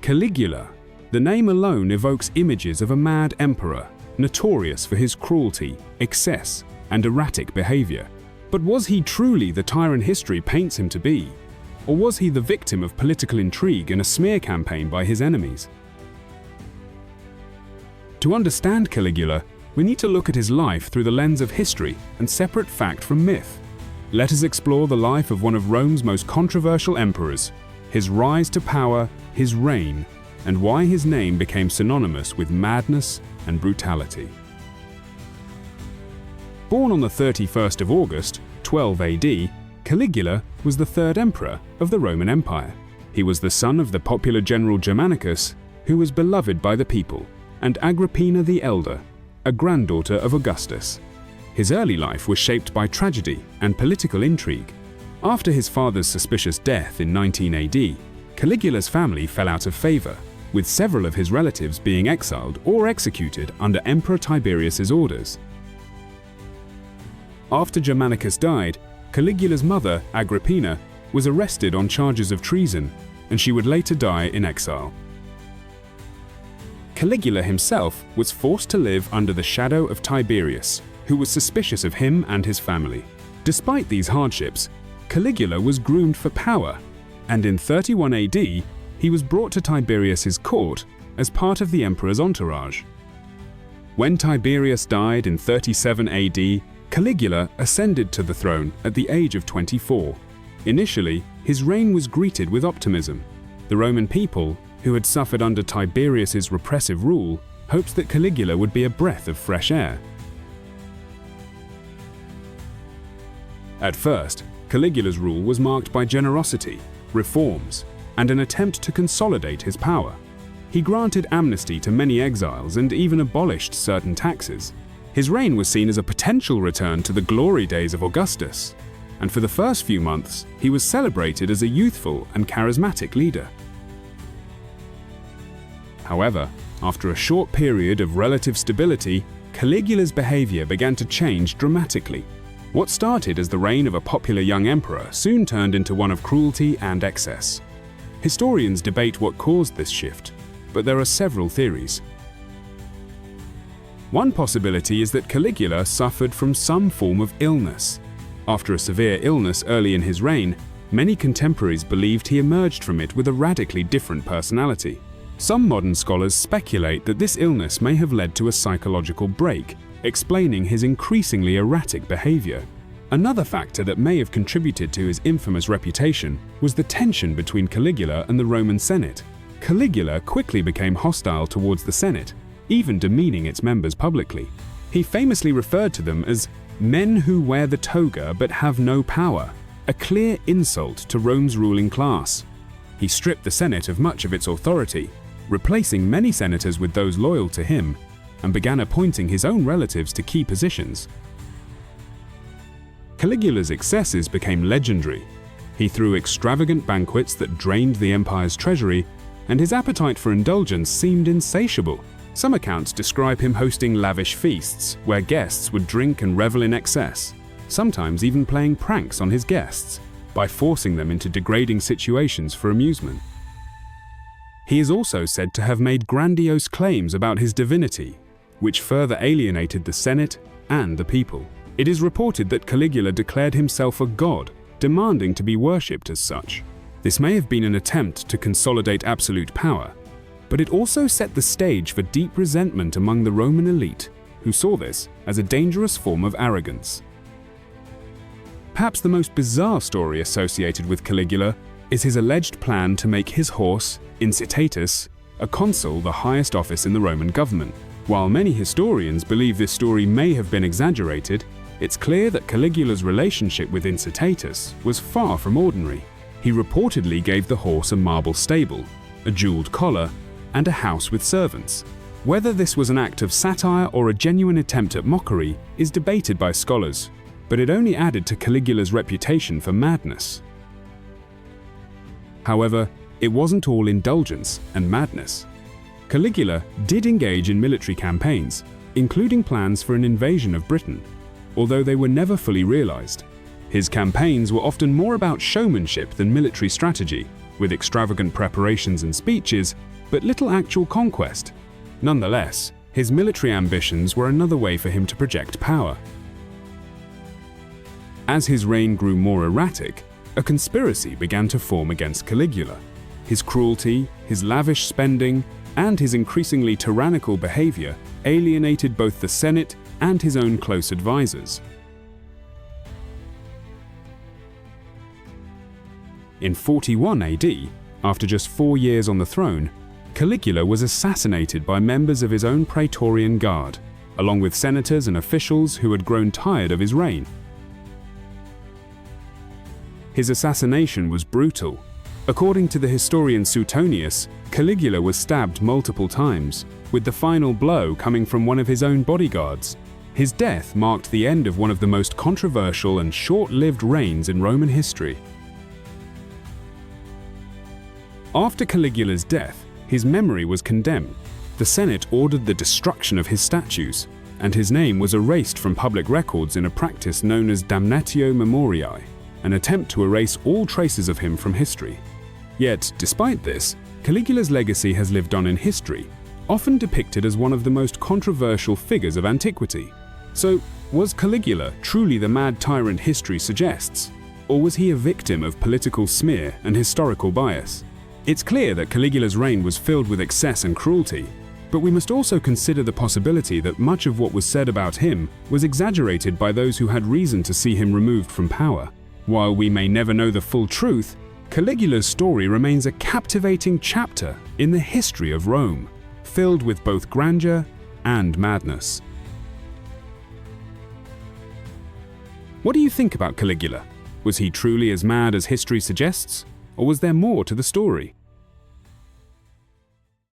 Caligula. The name alone evokes images of a mad emperor, notorious for his cruelty, excess, and erratic behavior. But was he truly the tyrant history paints him to be? Or was he the victim of political intrigue and a smear campaign by his enemies? To understand Caligula, we need to look at his life through the lens of history and separate fact from myth. Let us explore the life of one of Rome's most controversial emperors, his rise to power, his reign, and why his name became synonymous with madness and brutality. Born on the 31st of August, 12 AD, Caligula was the third emperor of the Roman Empire. He was the son of the popular general Germanicus, who was beloved by the people, and Agrippina the Elder, a granddaughter of Augustus. His early life was shaped by tragedy and political intrigue. After his father's suspicious death in 19 AD, Caligula's family fell out of favor, with several of his relatives being exiled or executed under Emperor Tiberius's orders. After Germanicus died, Caligula's mother, Agrippina, was arrested on charges of treason, and she would later die in exile. Caligula himself was forced to live under the shadow of Tiberius, who was suspicious of him and his family. Despite these hardships, Caligula was groomed for power, and in 31 AD, he was brought to Tiberius's court as part of the emperor's entourage. When Tiberius died in 37 AD, Caligula ascended to the throne at the age of 24. Initially, his reign was greeted with optimism. The Roman people, who had suffered under Tiberius's repressive rule, hoped that Caligula would be a breath of fresh air. At first, Caligula's rule was marked by generosity, reforms, and an attempt to consolidate his power. He granted amnesty to many exiles and even abolished certain taxes. His reign was seen as a potential return to the glory days of Augustus, and for the first few months, he was celebrated as a youthful and charismatic leader. However, after a short period of relative stability, Caligula's behavior began to change dramatically. What started as the reign of a popular young emperor soon turned into one of cruelty and excess. Historians debate what caused this shift, but there are several theories. One possibility is that Caligula suffered from some form of illness. After a severe illness early in his reign, many contemporaries believed he emerged from it with a radically different personality. Some modern scholars speculate that this illness may have led to a psychological break, explaining his increasingly erratic behavior. Another factor that may have contributed to his infamous reputation was the tension between Caligula and the Roman Senate. Caligula quickly became hostile towards the Senate, even demeaning its members publicly. He famously referred to them as men who wear the toga but have no power, a clear insult to Rome's ruling class. He stripped the Senate of much of its authority, replacing many senators with those loyal to him, and began appointing his own relatives to key positions. Caligula's excesses became legendary. He threw extravagant banquets that drained the empire's treasury, and his appetite for indulgence seemed insatiable. Some accounts describe him hosting lavish feasts, where guests would drink and revel in excess, sometimes even playing pranks on his guests, by forcing them into degrading situations for amusement. He is also said to have made grandiose claims about his divinity, which further alienated the Senate and the people. It is reported that Caligula declared himself a god, demanding to be worshipped as such. This may have been an attempt to consolidate absolute power, but it also set the stage for deep resentment among the Roman elite, who saw this as a dangerous form of arrogance. Perhaps the most bizarre story associated with Caligula is his alleged plan to make his horse, Incitatus, a consul, the highest office in the Roman government. While many historians believe this story may have been exaggerated, it's clear that Caligula's relationship with Incitatus was far from ordinary. He reportedly gave the horse a marble stable, a jeweled collar, and a house with servants. Whether this was an act of satire or a genuine attempt at mockery is debated by scholars, but it only added to Caligula's reputation for madness. However, it wasn't all indulgence and madness. Caligula did engage in military campaigns, including plans for an invasion of Britain, although they were never fully realized. His campaigns were often more about showmanship than military strategy, with extravagant preparations and speeches, but little actual conquest. Nonetheless, his military ambitions were another way for him to project power. As his reign grew more erratic, a conspiracy began to form against Caligula. His cruelty, his lavish spending, and his increasingly tyrannical behavior alienated both the Senate and his own close advisors. In 41 AD, after just 4 years on the throne, Caligula was assassinated by members of his own Praetorian Guard, along with senators and officials who had grown tired of his reign. His assassination was brutal. According to the historian Suetonius, Caligula was stabbed multiple times, with the final blow coming from one of his own bodyguards. His death marked the end of one of the most controversial and short-lived reigns in Roman history. After Caligula's death, his memory was condemned. The Senate ordered the destruction of his statues, and his name was erased from public records in a practice known as damnatio memoriae, an attempt to erase all traces of him from history. Yet, despite this, Caligula's legacy has lived on in history, often depicted as one of the most controversial figures of antiquity. So, was Caligula truly the mad tyrant history suggests? Or was he a victim of political smear and historical bias? It's clear that Caligula's reign was filled with excess and cruelty, but we must also consider the possibility that much of what was said about him was exaggerated by those who had reason to see him removed from power. While we may never know the full truth, Caligula's story remains a captivating chapter in the history of Rome, filled with both grandeur and madness. What do you think about Caligula? Was he truly as mad as history suggests? Or was there more to the story?